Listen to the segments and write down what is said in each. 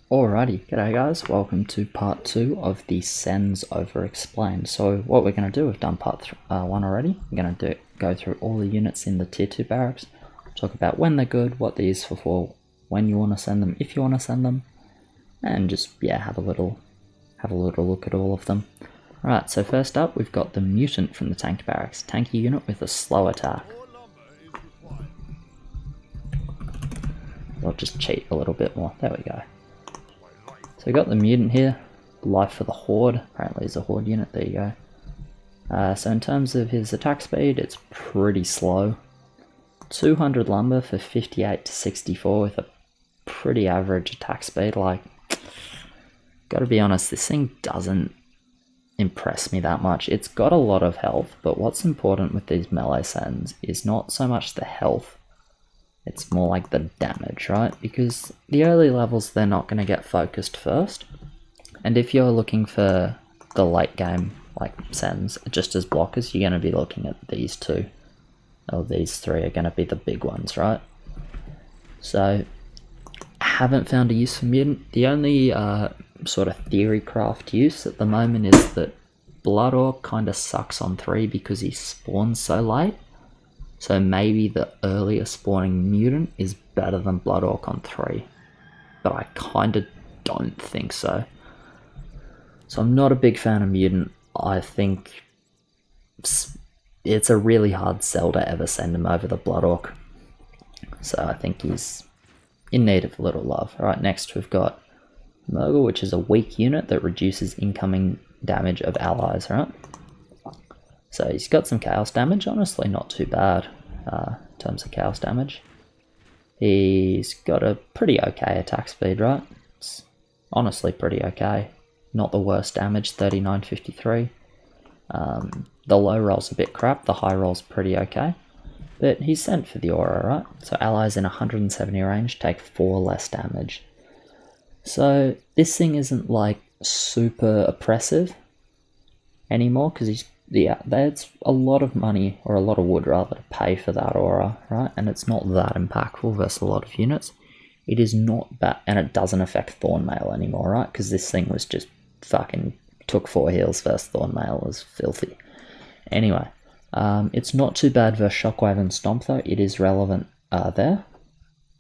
Alrighty, g'day guys, welcome to part 2 of the Sens Overexplained. So what we're going to do, we've done part 1 already. We're going to go through all the units in the tier 2 barracks, talk about when they're good, what they're useful for, when you want to send them, if you want to send them, and just, yeah, have a little look at all of them. Right, so first up we've got the Mutant from the tank barracks, tanky unit with a slow attack. I'll just cheat a little bit more, there we go. So we got the Mutant here, life for the Horde, apparently he's a Horde unit, there you go. So in terms of his attack speed, it's pretty slow. 200 lumber for 58 to 64 with a pretty average attack speed. Like, gotta be honest, this thing doesn't impress me that much. It's got a lot of health, but what's important with these melee sends is not so much the health, it's more like the damage, right? Because the early levels, they're not going to get focused first. And if you're looking for the late game, like sends, just as blockers, you're going to be looking at these two. Or these three are going to be the big ones, right? So, I haven't found a use for Mutant. The only sort of theory craft use at the moment is that Blood Orc kind of sucks on 3 because he spawns so late. So maybe the earlier spawning Mutant is better than Blood Orc on 3. But I kind of don't think so. So I'm not a big fan of Mutant. I think it's a really hard sell to ever send him over the Blood Orc. So I think he's in need of a little love. Alright, next we've got Murgle, which is a weak unit that reduces incoming damage of allies, right? So he's got some chaos damage, honestly not too bad in terms of chaos damage. He's got a pretty okay attack speed, right? It's honestly pretty okay. Not the worst damage, 3953. The low roll's a bit crap, the high roll's pretty okay. But he's sent for the aura, right? So allies in 170 range take 4 less damage. So this thing isn't like super oppressive anymore, because that's a lot of money, or a lot of wood rather, to pay for that aura, right? And it's not that impactful versus a lot of units. It is not bad, and it doesn't affect Thornmail anymore, right? Because this thing was just fucking took 4 heals versus Thornmail. It was filthy. Anyway, it's not too bad versus Shockwave and Stomp though. It is relevant there.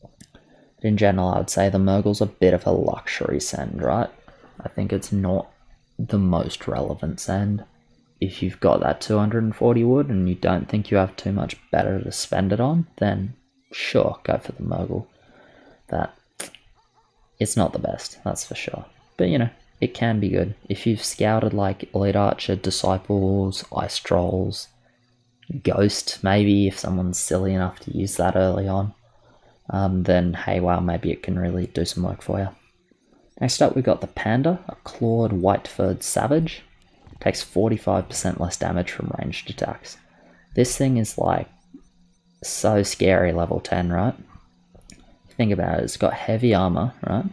But in general, I would say the Murgle's a bit of a luxury send, right? I think it's not the most relevant send. If you've got that 240 wood and you don't think you have too much better to spend it on, then sure, go for the Murgle. It's not the best, that's for sure. But you know, it can be good. If you've scouted like Elite Archer, Disciples, Ice Trolls, Ghost, maybe if someone's silly enough to use that early on, then hey wow, maybe it can really do some work for you. Next up we got the Panda, a clawed white-furred savage. Takes 45% less damage from ranged attacks. This thing is like so scary level 10, right? Think about it, it's got heavy armor, right?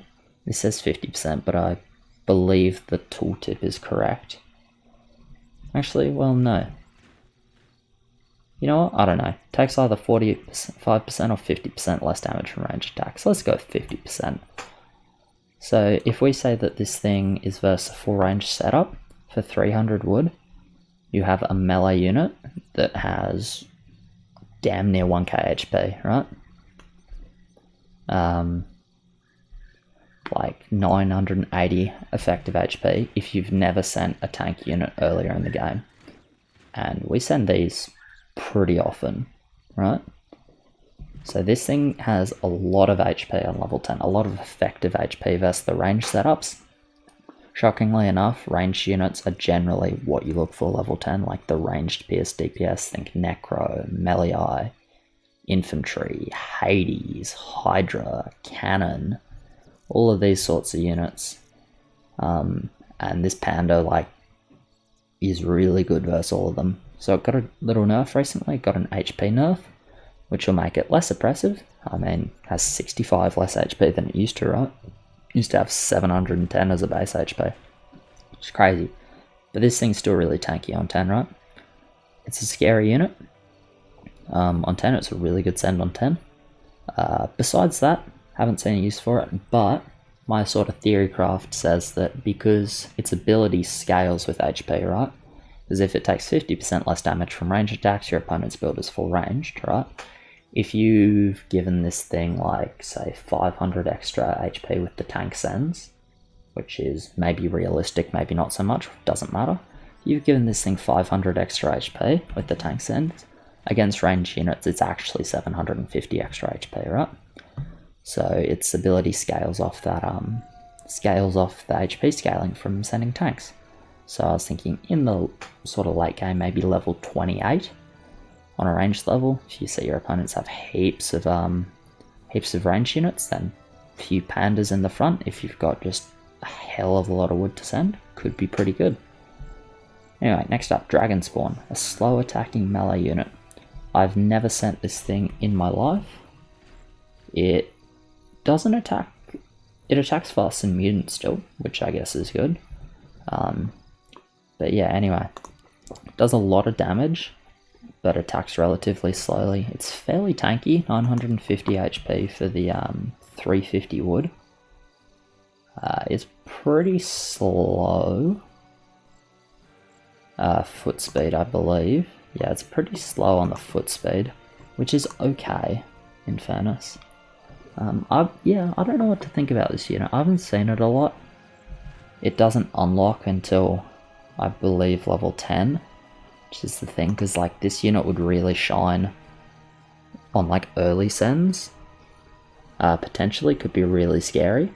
This says 50%, but I believe the tooltip is correct. Actually, well, no. You know what? I don't know. Takes either 45% or 50% less damage from ranged attacks. Let's go 50%. So if we say that this thing is versus a full range setup, for 300 wood, you have a melee unit that has damn near 1k HP, right? Like 980 effective HP if you've never sent a tank unit earlier in the game. And we send these pretty often, right? So this thing has a lot of HP on level 10, a lot of effective HP versus the range setups. Shockingly enough, ranged units are generally what you look for level 10, like the ranged PS DPS, think Necro, Melee, Infantry, Hades, Hydra, Cannon, all of these sorts of units. And this Panda, like, is really good versus all of them. So it got a little nerf recently, got an HP nerf, which will make it less oppressive. I mean, has 65 less HP than it used to, right? Used to have 710 as a base HP, which is crazy. But this thing's still really tanky on 10, right? It's a scary unit. On 10, it's a really good send on 10. Besides that, haven't seen a use for it, but my sort of theory craft says that because its ability scales with HP, right? Because if it takes 50% less damage from range attacks, your opponent's build is full ranged, right? If you've given this thing like, say, 500 extra HP with the tank sends, which is maybe realistic, maybe not so much, doesn't matter. You've given this thing 500 extra HP with the tank sends. Against ranged units, it's actually 750 extra HP, right? So its ability scales off that, scales off the HP scaling from sending tanks. So I was thinking in the sort of late game, maybe level 28 on a ranged level. If you see your opponents have heaps of ranged units, then a few pandas in the front. If you've got just a hell of a lot of wood to send, could be pretty good. Anyway, next up, Dragon Spawn, a slow attacking melee unit. I've never sent this thing in my life. It doesn't attack. It attacks faster than Mutant still, which I guess is good. But yeah, anyway, it does a lot of damage, but attacks relatively slowly. It's fairly tanky, 950 HP for the 350 wood. It's pretty slow. Foot speed, I believe. Yeah, it's pretty slow on the foot speed, which is okay, in fairness. I don't know what to think about this unit. I haven't seen it a lot. It doesn't unlock until, I believe, level 10, which is the thing, because like this unit would really shine on like early sends. Potentially could be really scary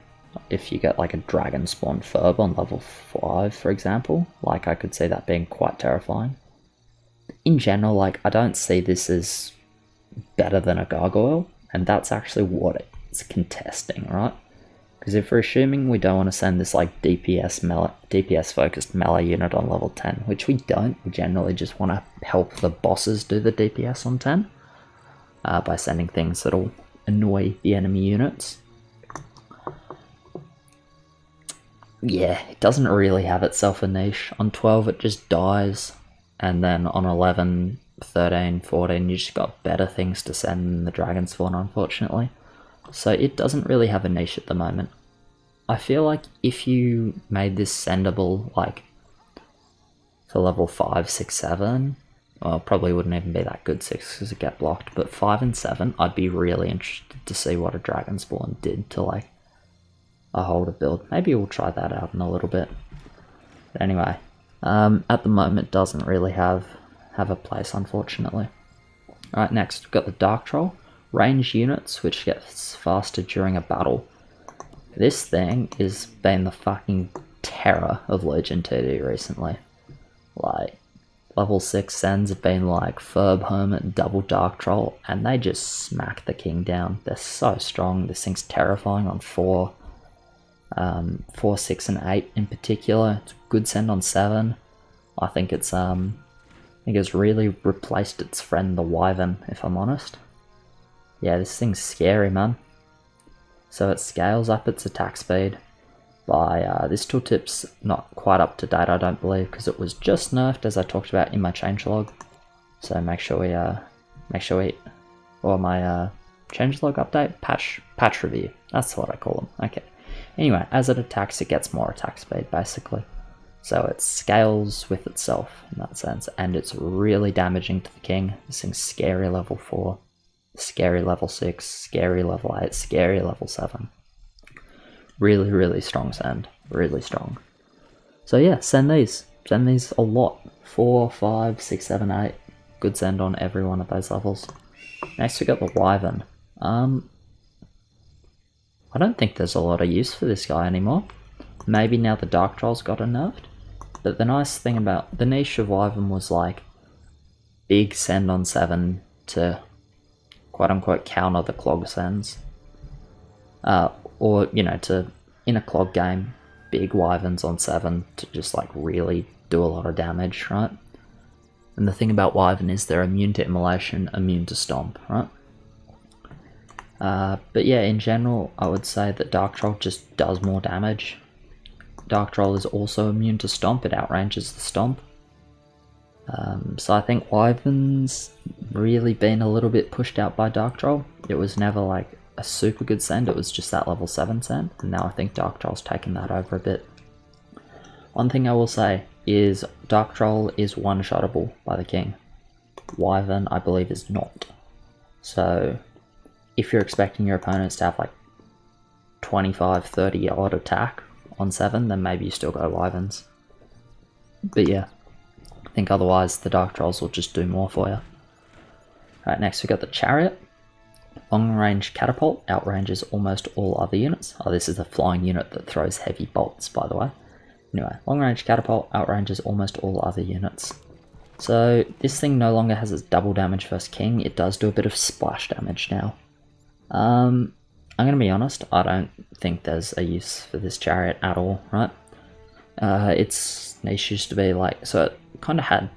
if you get like a Dragon Spawn Ferb on level 5, for example. Like I could see that being quite terrifying. In general, like I don't see this as better than a Gargoyle, and that's actually what it's contesting, right? Because if we're assuming we don't want to send this like DPS focused melee unit on level 10, which we don't, we generally just want to help the bosses do the DPS on 10 by sending things that'll annoy the enemy units. Yeah, it doesn't really have itself a niche. On 12 it just dies, and then on 11, 13, 14 you just got better things to send than the Dragon Spawn, unfortunately. So it doesn't really have a niche at the moment. I feel like if you made this sendable like for level 5, 6, 7, well, probably wouldn't even be that good 6 because it get blocked, but 5 and 7 I'd be really interested to see what a Dragon Spawn did to like a holder build. Maybe we'll try that out in a little bit. But anyway, at the moment doesn't really have a place, unfortunately. Alright, next we've got the Dark Troll. Range units, which gets faster during a battle. This thing has been the fucking terror of Legion TD recently. Like, level 6 sends have been like Ferb Hermit, Double Dark Troll, and they just smack the king down. They're so strong. This thing's terrifying on 4, 6, and 8 in particular. It's a good send on 7. I think it's really replaced its friend the Wyvern, if I'm honest. Yeah, this thing's scary, man. So it scales up its attack speed by, this tooltip's not quite up to date, I don't believe, because it was just nerfed, as I talked about in my changelog. So make sure we, or my changelog update, patch review. That's what I call them. Okay. Anyway, as it attacks, it gets more attack speed, basically. So it scales with itself in that sense, and it's really damaging to the king. This thing's scary level 4. Scary level 6, scary level 8, scary level 7. Really, really strong send. Really strong. So yeah, send these. Send these a lot. 4, 5, 6, 7, 8. Good send on every one of those levels. Next we got the Wyvern. I don't think there's a lot of use for this guy anymore. Maybe now the Dark Troll's got nerfed. But the nice thing about the niche of Wyvern was like big send on 7 to quote-unquote counter the clog sends. Or, you know, to, in a clog game, big Wyverns on 7 to just like really do a lot of damage, right? And the thing about Wyvern is they're immune to immolation, immune to stomp, right? But yeah, in general, I would say that Dark Troll just does more damage. Dark Troll is also immune to stomp, it outranges the stomp. So I think Wyvern's really been a little bit pushed out by Dark Troll. It was never like a super good send, it was just that level 7 send, and now I think Dark Troll's taken that over a bit. One thing I will say is Dark Troll is one-shottable by the king. Wyvern, I believe, is not. So if you're expecting your opponents to have like 25-30 odd attack on 7, then maybe you still go Wyverns. But yeah, I think otherwise the Dark Trolls will just do more for you. Right, next we got the Chariot. Long range catapult outranges almost all other units. Oh, this is a flying unit that throws heavy bolts, by the way. Anyway, long range catapult outranges almost all other units. So this thing no longer has its double damage versus king, it does do a bit of splash damage now. I'm going to be honest, I don't think there's a use for this Chariot at all, right? Its niche used to be like, so it kind of had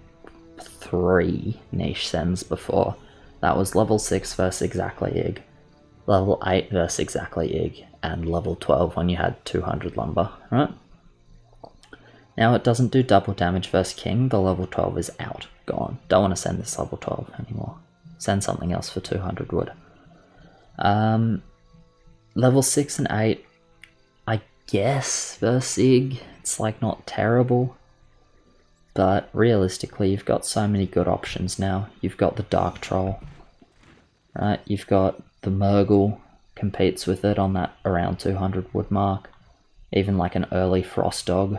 3 niche sends before. That was level 6 versus exactly Ig, level 8 versus exactly Ig, and level 12 when you had 200 lumber, right? Now it doesn't do double damage versus king, the level 12 is out, gone. Don't want to send this level 12 anymore. Send something else for 200 wood. Level 6 and 8, I guess versus Ig, it's like not terrible. But realistically, you've got so many good options now. You've got the Dark Troll, right? You've got the Murgle, competes with it on that around 200 wood mark. Even like an early Frost Dog.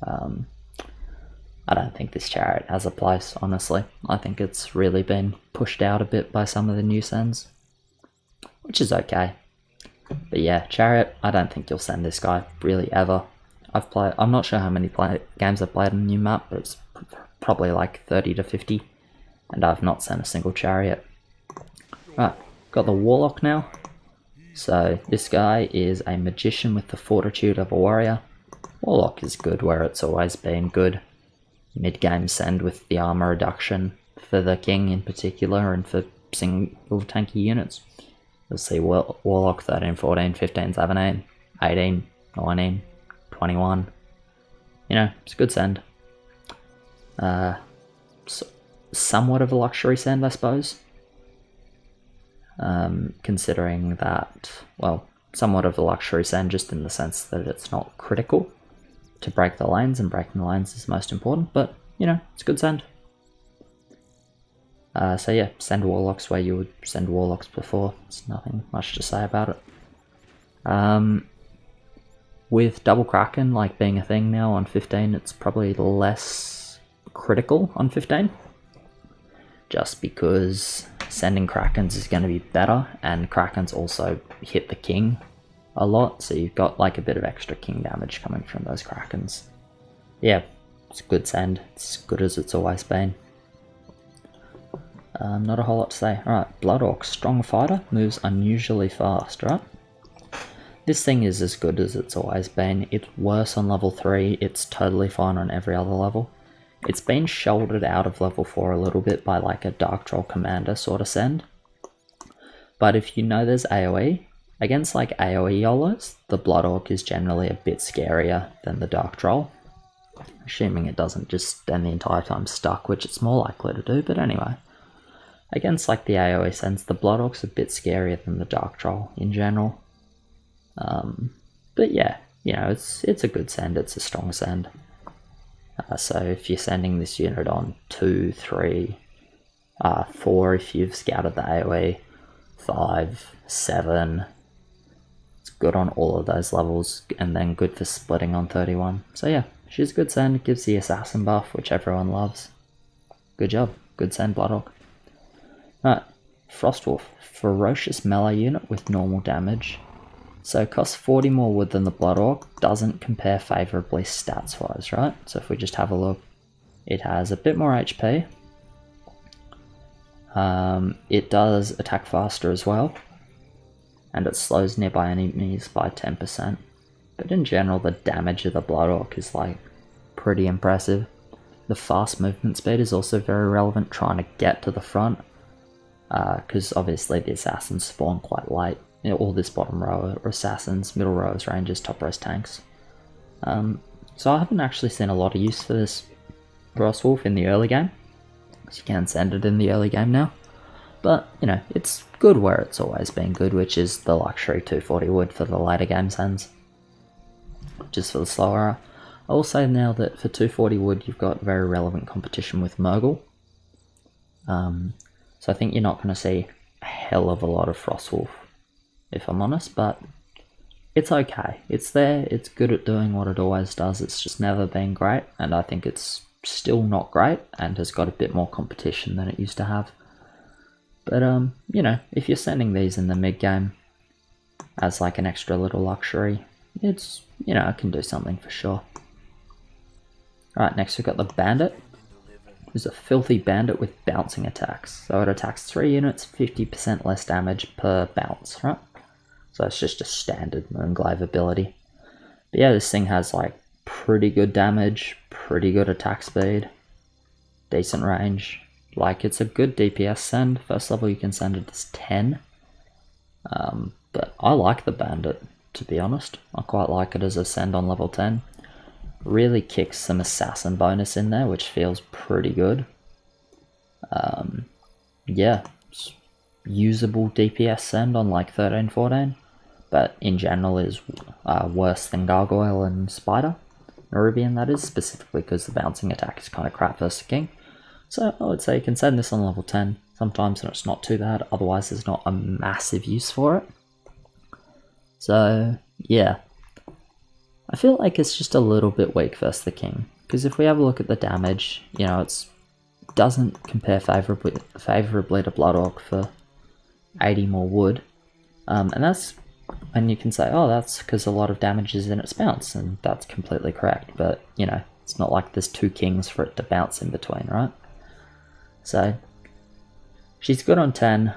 I don't think this Chariot has a place, honestly. I think it's really been pushed out a bit by some of the new sends, which is okay. But yeah, Chariot, I don't think you'll send this guy really ever. I'm not sure how many games I've played on the new map, but it's probably like 30 to 50, and I've not sent a single Chariot. Right, got the Warlock now. So this guy is a magician with the fortitude of a warrior. Warlock is good where it's always been good. Mid-game send with the armor reduction for the king in particular, and for single tanky units. You'll see Warlock 13, 14, 15, 17, 18, 19, 21. You know, it's a good send. So, somewhat of a luxury send, I suppose. Considering that, well, somewhat of a luxury send just in the sense that it's not critical to break the lanes, and breaking the lanes is most important, but, you know, it's a good send. So yeah, send Warlocks where you would send Warlocks before. There's nothing much to say about it. With Double Kraken like being a thing now on 15, it's probably less critical on 15. Just because sending Krakens is going to be better, and Krakens also hit the king a lot, so you've got like a bit of extra king damage coming from those Krakens. Yeah, it's a good send. It's as good as it's always been. Not a whole lot to say. Alright, Blood Orc, strong fighter, moves unusually fast, right? This thing is as good as it's always been. It's worse on level 3, it's totally fine on every other level. It's been shouldered out of level 4 a little bit by like a Dark Troll Commander sort of send. But if you know there's AoE, against like AoE YOLOs, the Blood Orc is generally a bit scarier than the Dark Troll. Assuming it doesn't just spend the entire time stuck, which it's more likely to do, but anyway. Against like the AoE sends, the Blood Orc's a bit scarier than the Dark Troll in general. But yeah, you know, it's a good send, it's a strong send. So if you're sending this unit on 2, 3, 4 if you've scouted the AoE, 5, 7, it's good on all of those levels, and then good for splitting on 31. So yeah, she's a good send, it gives the assassin buff, which everyone loves. Good job, good send, Blood Orc. Alright, Frostwolf, ferocious melee unit with normal damage. So it costs 40 more wood than the Blood Orc, doesn't compare favourably stats wise, right? So if we just have a look, it has a bit more HP. It does attack faster as well, and it slows nearby enemies by 10%. But in general, the damage of the Blood Orc is like pretty impressive. The fast movement speed is also very relevant, trying to get to the front, because obviously the assassins spawn quite late. You know, all this bottom row are assassins, middle row is rangers, top row is tanks. So I haven't actually seen a lot of use for this Frostwolf in the early game, so you can send it in the early game now. But, you know, it's good where it's always been good, which is the luxury 240 wood for the later game sends. Just for the slower era. I will say now that for 240 wood, you've got very relevant competition with Murgle. So I think you're not going to see a hell of a lot of Frostwolf, if I'm honest, but it's okay. It's there, it's good at doing what it always does, it's just never been great, and I think it's still not great, and has got a bit more competition than it used to have. But, you know, if you're sending these in the mid-game as like an extra little luxury, it's, you know, it can do something for sure. Alright, next we've got the Bandit. Who's a filthy bandit with bouncing attacks. So it attacks 3 units, 50% less damage per bounce, right? So it's just a standard Moonglaive ability. But yeah, this thing has like pretty good damage, pretty good attack speed, decent range. Like, it's a good DPS send. First level you can send it as 10. But I like the Bandit, to be honest. I quite like it as a send on level 10. Really kicks some assassin bonus in there, which feels pretty good. Yeah, it's usable DPS send on like 13, 14, but in general is worse than Gargoyle and Spider. Nerubian, that is, specifically because the bouncing attack is kind of crap versus King. So I would say you can send this on level 10 sometimes and it's not too bad, otherwise there's not a massive use for it. So yeah, I feel like it's just a little bit weak versus the King, because if we have a look at the damage, you know, it doesn't compare favorably to Blood Orc for 80 more wood, and you can say, oh, that's because a lot of damage is in its bounce, and that's completely correct, but, you know, it's not like there's 2 kings for it to bounce in between, right? So, she's good on 10.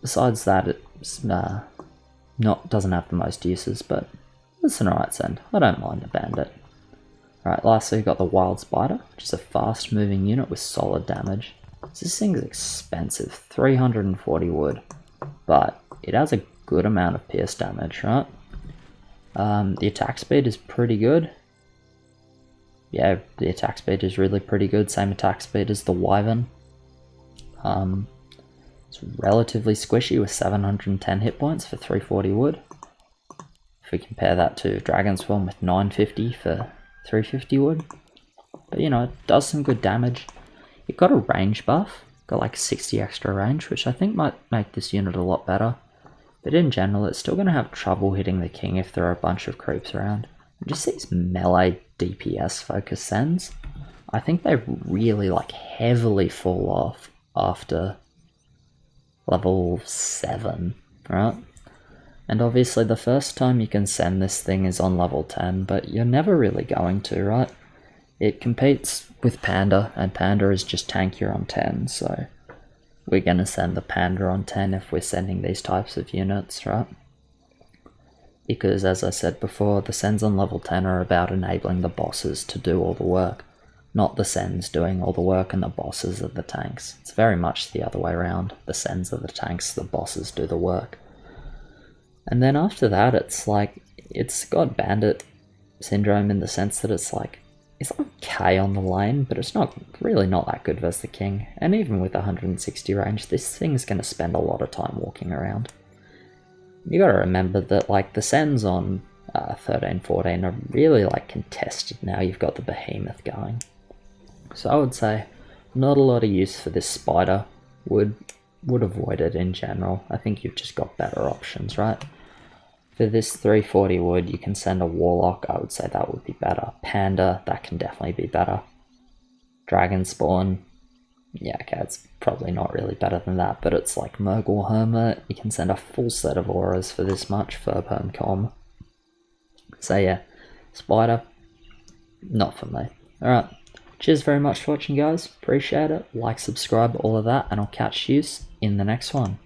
Besides that, it's doesn't have the most uses, but it's an alright send. I don't mind the Bandit. Alright, lastly we've got the Wild Spider, which is a fast moving unit with solid damage. So this thing's expensive, 340 wood, but it has a good amount of pierce damage, right? The attack speed is pretty good. Yeah, the attack speed is really pretty good, same attack speed as the Wyvern. It's relatively squishy with 710 hit points for 340 wood. If we compare that to Dragon Swarm with 950 for 350 wood. But you know, it does some good damage. It got a range buff, got like 60 extra range, which I think might make this unit a lot better. But in general, it's still going to have trouble hitting the King if there are a bunch of creeps around. And just these melee DPS focus sends, I think they really like heavily fall off after level 7, right? And obviously the first time you can send this thing is on level 10, but you're never really going to, right? It competes with Panda, and Panda is just tankier on 10, so we're going to send the Panda on 10 if we're sending these types of units, right? Because as I said before, the sends on level 10 are about enabling the bosses to do all the work, not the sends doing all the work and the bosses are the tanks. It's very much the other way around. The sends are the tanks, the bosses do the work. And then after that, it's like, it's got Bandit syndrome in the sense that it's like, it's okay on the lane, but it's not that good versus the King. And even with 160 range, this thing's going to spend a lot of time walking around. You got to remember that like the sends on 13, 14 are really like contested now. You've got the Behemoth going. So I would say not a lot of use for this Spider. Would avoid it in general. I think you've just got better options, right? For this 340 wood, you can send a Warlock. I would say that would be better. Panda, that can definitely be better. Dragon Spawn, yeah, okay, it's probably not really better than that, but it's like Murgle Hermit. You can send a full set of auras for this much, Furperm Com. So yeah, Spider, not for me. Alright, cheers very much for watching, guys. Appreciate it. Like, subscribe, all of that, and I'll catch you in the next one.